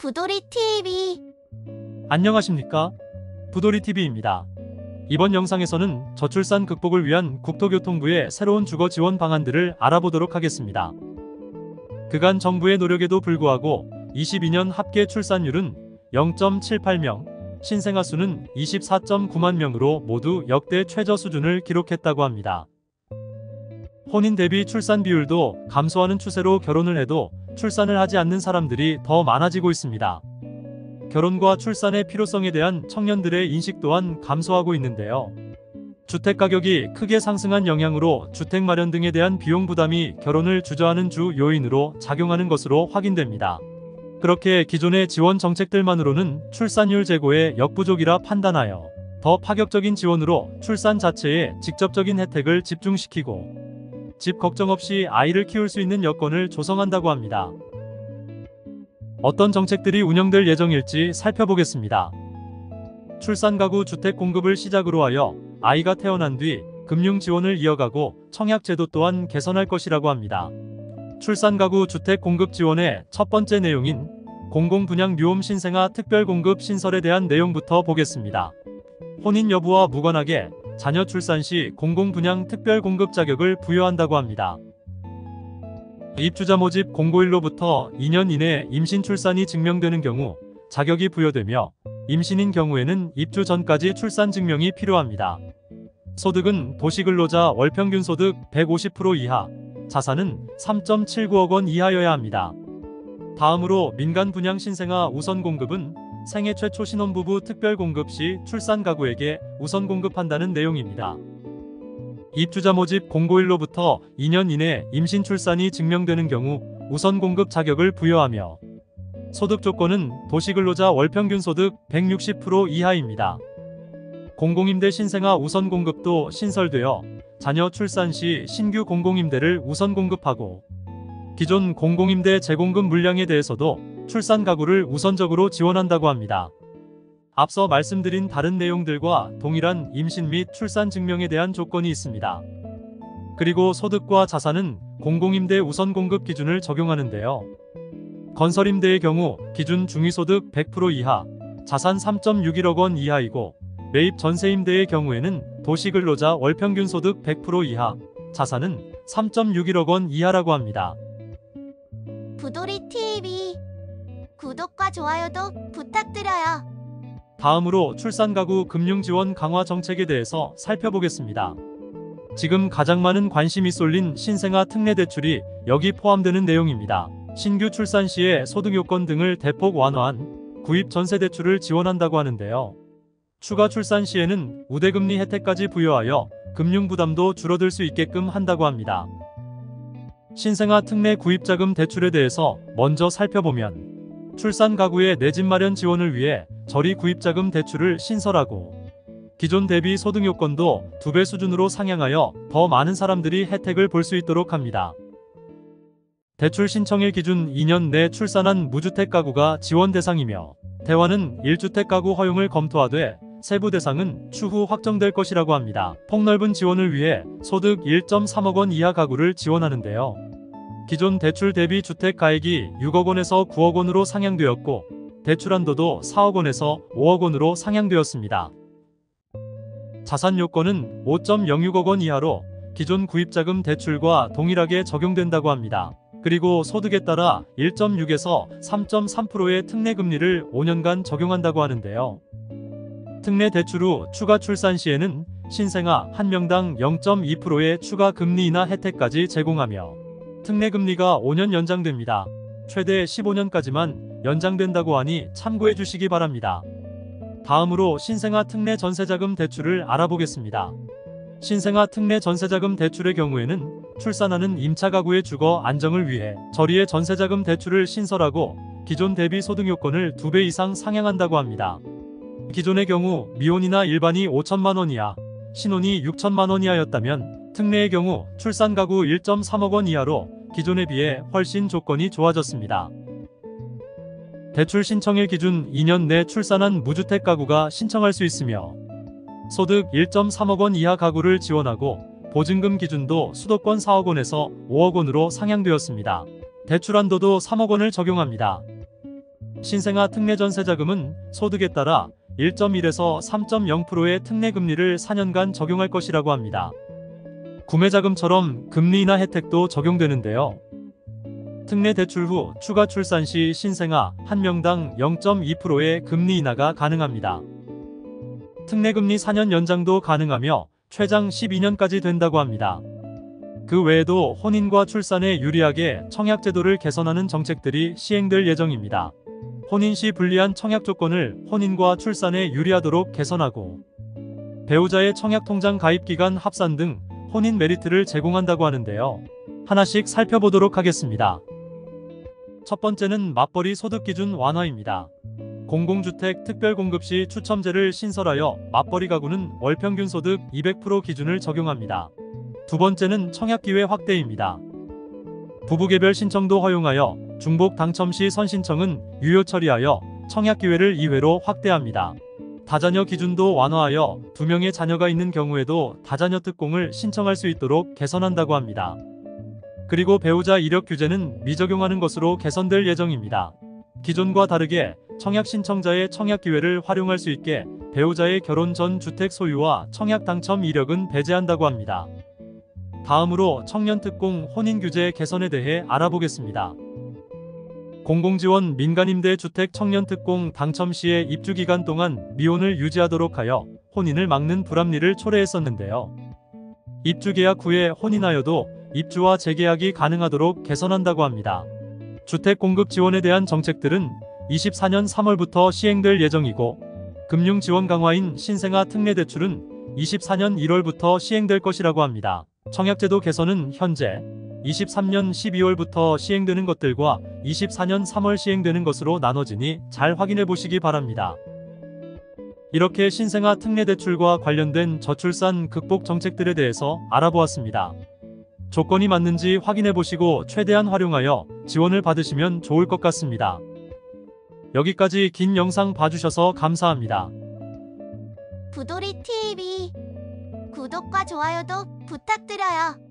부도리 TV. 안녕하십니까? 부도리TV입니다. 이번 영상에서는 저출산 극복을 위한 국토교통부의 새로운 주거 지원 방안들을 알아보도록 하겠습니다. 그간 정부의 노력에도 불구하고 22년 합계 출산율은 0.78명, 신생아 수는 24.9만 명으로 모두 역대 최저 수준을 기록했다고 합니다. 혼인 대비 출산 비율도 감소하는 추세로 결혼을 해도 출산을 하지 않는 사람들이 더 많아지고 있습니다. 결혼과 출산의 필요성에 대한 청년들의 인식 또한 감소하고 있는데요. 주택 가격이 크게 상승한 영향으로 주택 마련 등에 대한 비용 부담이 결혼을 주저하는 주 요인으로 작용하는 것으로 확인됩니다. 그렇게 기존의 지원 정책들만으로는 출산율 제고에 역부족이라 판단하여 더 파격적인 지원으로 출산 자체에 직접적인 혜택을 집중시키고 집 걱정 없이 아이를 키울 수 있는 여건을 조성한다고 합니다. 어떤 정책들이 운영될 예정일지 살펴보겠습니다. 출산 가구 주택 공급을 시작으로 하여 아이가 태어난 뒤 금융 지원을 이어가고 청약 제도 또한 개선할 것이라고 합니다. 출산 가구 주택 공급 지원의 첫 번째 내용인 공공분양 뉴홈 신생아 특별 공급 신설에 대한 내용부터 보겠습니다. 혼인 여부와 무관하게 자녀 출산 시 공공분양 특별 공급 자격을 부여한다고 합니다. 입주자 모집 공고일로부터 2년 이내 임신 출산이 증명되는 경우 자격이 부여되며 임신인 경우에는 입주 전까지 출산 증명이 필요합니다. 소득은 도시근로자 월평균 소득 150% 이하, 자산은 3.79억 원 이하여야 합니다. 다음으로 민간 분양 신생아 우선 공급은 생애 최초 신혼부부 특별 공급 시 출산 가구에게 우선 공급한다는 내용입니다. 입주자 모집 공고일로부터 2년 이내 임신 출산이 증명되는 경우 우선 공급 자격을 부여하며 소득 조건은 도시근로자 월평균 소득 160% 이하입니다. 공공임대 신생아 우선 공급도 신설되어 자녀 출산 시 신규 공공임대를 우선 공급하고 기존 공공임대 재공급 물량에 대해서도 출산 가구를 우선적으로 지원한다고 합니다. 앞서 말씀드린 다른 내용들과 동일한 임신 및 출산 증명에 대한 조건이 있습니다. 그리고 소득과 자산은 공공임대 우선 공급 기준을 적용하는데요. 건설임대의 경우 기준 중위소득 100% 이하, 자산 3.61억 원 이하이고 매입 전세임대의 경우에는 도시근로자 월평균 소득 100% 이하, 자산은 3.61억 원 이하라고 합니다. 부도리 TV. 구독과 좋아요도 부탁드려요. 다음으로 출산 가구 금융 지원 강화 정책에 대해서 살펴보겠습니다. 지금 가장 많은 관심이 쏠린 신생아 특례 대출이 여기 포함되는 내용입니다. 신규 출산 시의 소득 요건 등을 대폭 완화한 구입 전세 대출을 지원한다고 하는데요. 추가 출산 시에는 우대금리 혜택까지 부여하여 금융 부담도 줄어들 수 있게끔 한다고 합니다. 신생아 특례 구입자금 대출에 대해서 먼저 살펴보면 출산 가구의 내 집 마련 지원을 위해 저리 구입자금 대출을 신설하고 기존 대비 소득 요건도 2배 수준으로 상향하여 더 많은 사람들이 혜택을 볼 수 있도록 합니다. 대출 신청일 기준 2년 내 출산한 무주택 가구가 지원 대상이며 대환은 1주택 가구 허용을 검토하되 세부 대상은 추후 확정될 것이라고 합니다. 폭넓은 지원을 위해 소득 1.3억 원 이하 가구를 지원하는데요. 기존 대출 대비 주택 가액이 6억 원에서 9억 원으로 상향되었고 대출 한도도 4억 원에서 5억 원으로 상향되었습니다. 자산 요건은 5.06억 원 이하로 기존 구입자금 대출과 동일하게 적용된다고 합니다. 그리고 소득에 따라 1.6에서 3.3%의 특례 금리를 5년간 적용한다고 하는데요. 특례 대출 후 추가 출산 시에는 신생아 1명당 0.2%의 추가 금리 인하 혜택까지 제공하며 특례 금리가 5년 연장됩니다. 최대 15년까지만 연장된다고 하니 참고해 주시기 바랍니다. 다음으로 신생아 특례 전세자금 대출을 알아보겠습니다. 신생아 특례 전세자금 대출의 경우에는 출산하는 임차 가구의 주거 안정을 위해 저리의 전세자금 대출을 신설하고 기존 대비 소득 요건을 2배 이상 상향한다고 합니다. 기존의 경우 미혼이나 일반이 5천만 원 이하, 신혼이 6천만 원 이하였다면 특례의 경우 출산 가구 1.3억 원 이하로 기존에 비해 훨씬 조건이 좋아졌습니다. 대출 신청일 기준 2년 내 출산한 무주택 가구가 신청할 수 있으며 소득 1.3억 원 이하 가구를 지원하고 보증금 기준도 수도권 4억 원에서 5억 원으로 상향되었습니다. 대출 한도도 3억 원을 적용합니다. 신생아 특례 전세 자금은 소득에 따라 1.1에서 3.0%의 특례 금리를 4년간 적용할 것이라고 합니다. 구매 자금처럼 금리 인하 혜택도 적용되는데요. 특례 대출 후 추가 출산 시 신생아 1명당 0.2%의 금리 인하가 가능합니다. 특례 금리 4년 연장도 가능하며 최장 12년까지 된다고 합니다. 그 외에도 혼인과 출산에 유리하게 청약 제도를 개선하는 정책들이 시행될 예정입니다. 혼인 시 불리한 청약 조건을 혼인과 출산에 유리하도록 개선하고 배우자의 청약 통장 가입 기간 합산 등 혼인 메리트를 제공한다고 하는데요. 하나씩 살펴보도록 하겠습니다. 첫 번째는 맞벌이 소득 기준 완화입니다. 공공주택 특별공급 시 추첨제를 신설하여 맞벌이 가구는 월 평균 소득 200% 기준을 적용합니다. 두 번째는 청약기회 확대입니다. 부부개별 신청도 허용하여 중복 당첨 시 선신청은 유효 처리하여 청약기회를 2회로 확대합니다. 다자녀 기준도 완화하여 2명의 자녀가 있는 경우에도 다자녀 특공을 신청할 수 있도록 개선한다고 합니다. 그리고 배우자 이력 규제는 미적용하는 것으로 개선될 예정입니다. 기존과 다르게 청약 신청자의 청약 기회를 활용할 수 있게 배우자의 결혼 전 주택 소유와 청약 당첨 이력은 배제한다고 합니다. 다음으로 청년 특공 혼인 규제 개선에 대해 알아보겠습니다. 공공지원 민간임대 주택 청년 특공 당첨 시의 입주 기간 동안 미혼을 유지하도록 하여 혼인을 막는 불합리를 초래했었는데요. 입주 계약 후에 혼인하여도 입주와 재계약이 가능하도록 개선한다고 합니다. 주택 공급 지원에 대한 정책들은 24년 3월부터 시행될 예정이고 금융 지원 강화인 신생아 특례 대출은 24년 1월부터 시행될 것이라고 합니다. 청약제도 개선은 현재 23년 12월부터 시행되는 것들과 24년 3월 시행되는 것으로 나눠지니 잘 확인해 보시기 바랍니다. 이렇게 신생아 특례 대출과 관련된 저출산 극복 정책들에 대해서 알아보았습니다. 조건이 맞는지 확인해 보시고 최대한 활용하여 지원을 받으시면 좋을 것 같습니다. 여기까지 긴 영상 봐주셔서 감사합니다. 부도리 TV 구독과 좋아요도 부탁드려요.